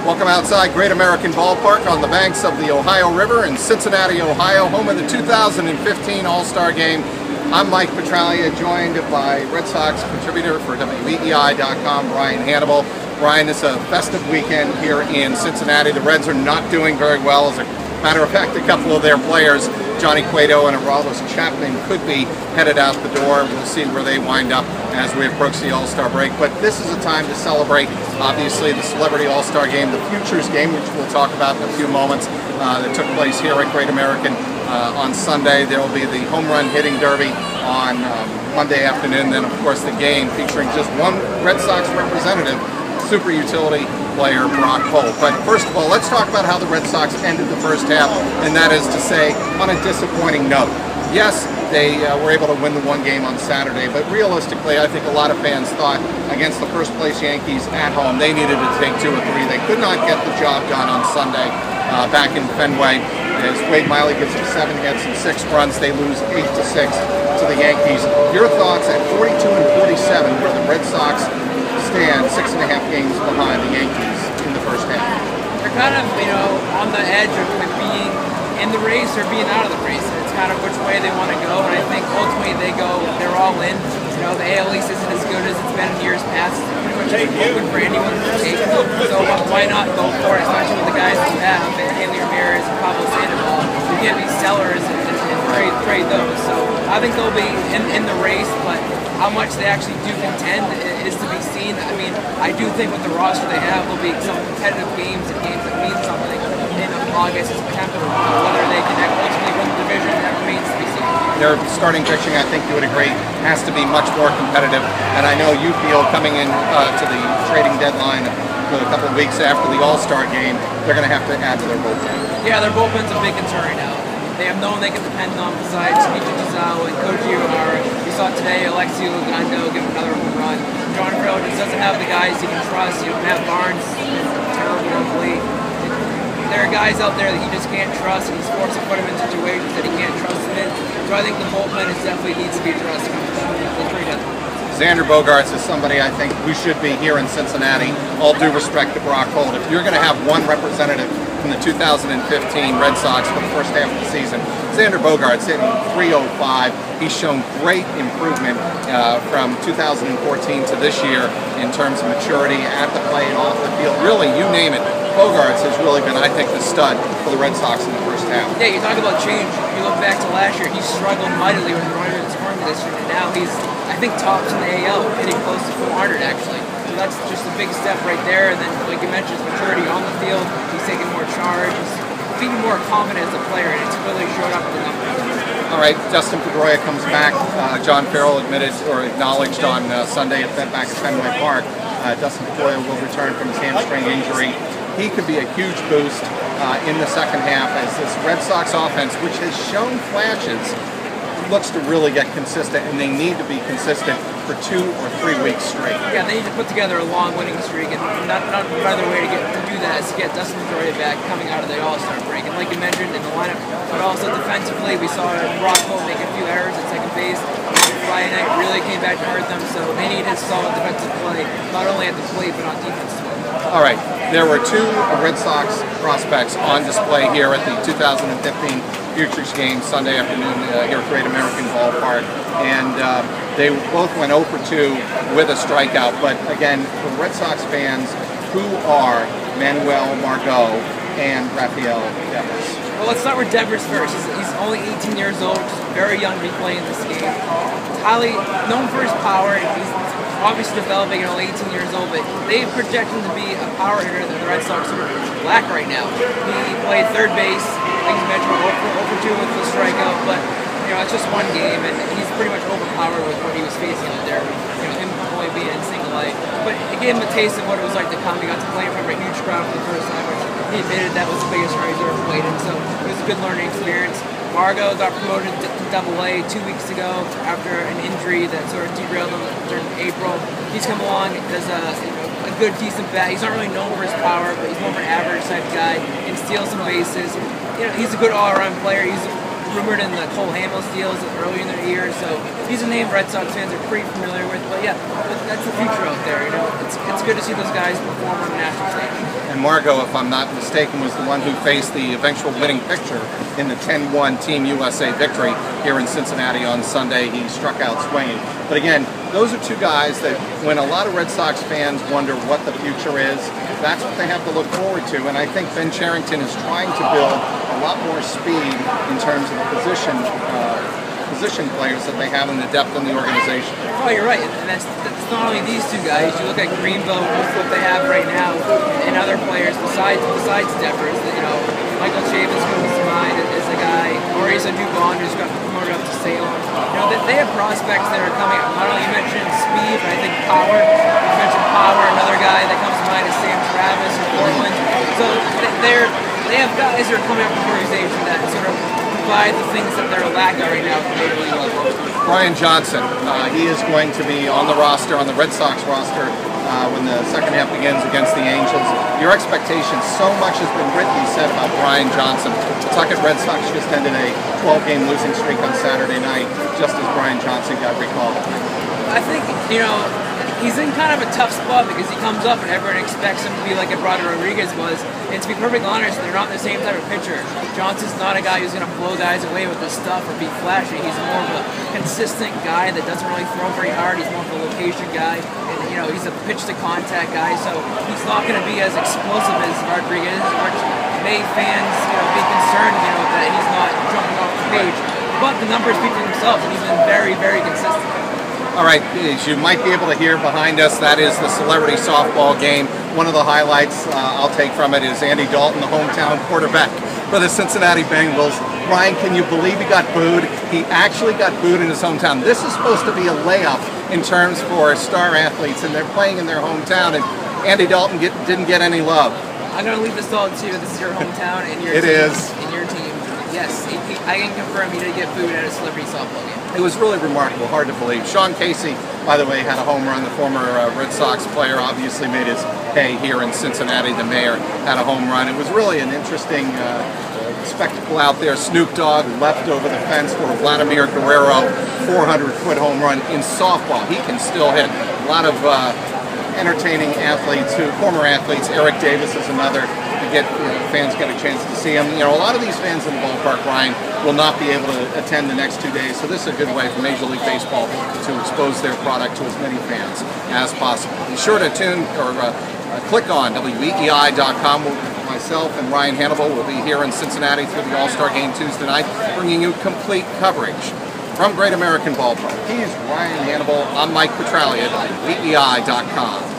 Welcome outside Great American Ballpark on the banks of the Ohio River in Cincinnati, Ohio, home of the 2015 All-Star Game. I'm Mike Petraglia, joined by Red Sox contributor for WEEI.com, Brian Hannable. Brian, it's a festive weekend here in Cincinnati. The Reds are not doing very well. As a matter of fact, a couple of their players, Johnny Cueto and Aroldis Chapman, could be headed out the door. We'll see where they wind up as we approach the All-Star break. But this is a time to celebrate, obviously, the Celebrity All-Star Game, the Futures Game, which we'll talk about in a few moments, that took place here at Great American on Sunday. There will be the Home Run Hitting Derby on Monday afternoon. Then, of course, the game featuring just one Red Sox representative, super utility player Brock Holt. But first of all, let's talk about how the Red Sox ended the first half, and that is to say, on a disappointing note. Yes, they were able to win the one game on Saturday, but realistically, I think a lot of fans thought against the first place Yankees at home, they needed to take 2 or 3. They could not get the job done on Sunday back in Fenway. As Wade Miley gives them 7 hits and 6 runs, they lose 8-6 to the Yankees. Your thoughts at 42 and 47, where the Red Sox stand 6.5 games behind the Yankees in the first half? They're kind of, on the edge of being in the race or being out of the race. It's kind of which way they want to go, and I think ultimately they're all in. The AL East isn't as good as it's been in years past. It's pretty much open for anyone to take. So why not go for it, especially with the guys that you have, and Hanley Ramirez and Pablo Sandoval. You can't be sellers and trade those. So I think they'll be in the race, but how much they actually do contend is to be seen. I mean, I do think with the roster they have, there'll be some competitive games and games that mean something in August, September. Whether they can ultimately win the division, that remains to be seen. Their starting pitching, I think you would agree, has to be much more competitive. And I know you feel coming in to the trading deadline a couple of weeks after the All-Star game, they're going to have to add to their bullpen. Yeah, their bullpen's a big concern right now. They have no one they can depend on besides Michi Gisao and Koji Uehara. We saw today Alexi Ogando give another home run. John Rafael just doesn't have the guys he can trust. Matt Barnes is terrible on the plate. There are guys out there that he just can't trust, and he's forced to put him in situations that he can't trust him in. So I think the bullpen definitely needs to be addressed. Xander Bogaerts is somebody I think who should be here in Cincinnati. All due respect to Brock Holt. If you're going to have one representative from the 2015 Red Sox for the first half of the season, Xander Bogaerts hitting .305. He's shown great improvement from 2014 to this year in terms of maturity at the plate, off the field. Really, you name it. Bogaerts has really been, I think, the stud for the Red Sox in the first half. Yeah, you talk about change. You look back to last year, he struggled mightily with running and scoring this year, and now he's, I think, tops in the AL, hitting close to 400 actually. So that's just a big step right there. And then, like you mentioned, his maturity on the field. He's taking more charge. He's feeling more confident as a player, and it's really showed up in the numbers. All right, Dustin Pedroia comes back. John Farrell admitted or acknowledged on Sunday back at Fenway Park. Dustin Pedroia will return from his hamstring injury. He could be a huge boost in the second half as this Red Sox offense, which has shown flashes, looks to really get consistent, and they need to be consistent for 2 or 3 weeks straight. Yeah, they need to put together a long winning streak, and not another way to do that is to get Dustin Pedroia back coming out of the All-Star break. And like you mentioned in the lineup, but also defensively, we saw Brock Holt make a few errors at second base. Friday night really came back to hurt them, so they need his solid defensive play, not only at the plate, but on defense as well. All right, there were 2 Red Sox prospects on display here at the 2015 Futures Game Sunday afternoon here at Great American Ballpark, and they both went 0 for 2 with a strikeout. But again, for Red Sox fans, who are Manuel, Margot, and Rafael? Well, let's start with Devers first. He's only 18 years old, very young to be playing this game. Highly known for his power. He's obviously developing at only 18 years old, but they project him to be a power hitter that the Red Sox lack right now. He played third base, like you mentioned, 0 for 2 with the strikeout, but it's just one game, and he's pretty much overpowered with what he was facing out there. Him only being in single A. But it gave him a taste of what it was like to come. He got to play in front of a huge crowd for the first time, which he admitted that was the biggest raise he ever played in. So it was a good learning experience. Margot got promoted to Double-A 2 weeks ago after an injury that sort of derailed him during April. He's come along as a good, decent bat. He's not really known for his power, but he's more of an average type guy and steals some bases. He's a good all-around player. He's rumored in the Hannable steals earlier in the year, so he's a name Red Sox fans are pretty familiar with. But yeah, that's the future out there. You know, it's good to see those guys perform on the national stage. And Margot, if I'm not mistaken, was the one who faced the eventual winning pitcher in the 10-1 Team USA victory here in Cincinnati on Sunday. He struck out swinging. But again, those are two guys that when a lot of Red Sox fans wonder what the future is, that's what they have to look forward to. And I think Ben Cherington is trying to build a lot more speed in terms of the position players that they have in the depth in the organization. Oh, you're right, and that's not only these two guys. You look at Greenville, what they have right now, and other players besides Devers. You know, Michael Chavis comes to mind as a guy, or he's a new bond who's got promoted up to Salem. You know, they have prospects that are coming up. Not only you mentioned speed, but I think power. You mentioned power. Another guy that comes to mind is Sam Travis in Portland. So they have guys that are coming up from the organization that sort of provide the things that they're lacking right now from Major League level. Brian Johnson, he is going to be on the roster, on the Red Sox roster, when the second half begins against the Angels. Your expectations, so much has been written and said about Brian Johnson. The Tucket Red Sox just ended a 12-game losing streak on Saturday night, just as Brian Johnson got recalled. I think, you know, he's in kind of a tough spot because he comes up and everyone expects him to be like Eduardo Rodriguez was. And to be perfectly honest, they're not the same type of pitcher. Johnson's not a guy who's going to blow guys away with this stuff or be flashy. He's more of a consistent guy that doesn't really throw very hard. He's more of a location guy. And, you know, he's a pitch-to-contact guy, so he's not going to be as explosive as Rodriguez, which made fans, you know, be concerned, you know, that he's not jumping off the page. But the numbers speak for themselves, and he's been very, very consistent. All right, as you might be able to hear behind us, that is the celebrity softball game. One of the highlights I'll take from it is Andy Dalton, the hometown quarterback for the Cincinnati Bengals. Ryan, can you believe he got booed? He actually got booed in his hometown. This is supposed to be a layup in terms for star athletes, and they're playing in their hometown, and Andy Dalton didn't get any love. I'm going to leave this all to you. This is your hometown and your team. It is. And your team. Yes, I can confirm he did get booed at a celebrity softball game. It was really remarkable, hard to believe. Sean Casey, by the way, had a home run. The former Red Sox player obviously made his hay here in Cincinnati. The mayor had a home run. It was really an interesting spectacle out there. Snoop Dogg leapt over the fence for a Vladimir Guerrero 400-foot home run in softball. He can still hit. A lot of entertaining athletes, former athletes. Eric Davis is another. Fans get a chance to see him. You know, a lot of these fans in the ballpark, Ryan, will not be able to attend the next 2 days, so this is a good way for Major League Baseball to expose their product to as many fans as possible. Be sure to click on WEEI.com. Myself and Ryan Hannable will be here in Cincinnati through the All-Star Game Tuesday night, bringing you complete coverage from Great American Ballpark. He's Ryan Hannable. I'm Mike Petraglia at WEEI.com.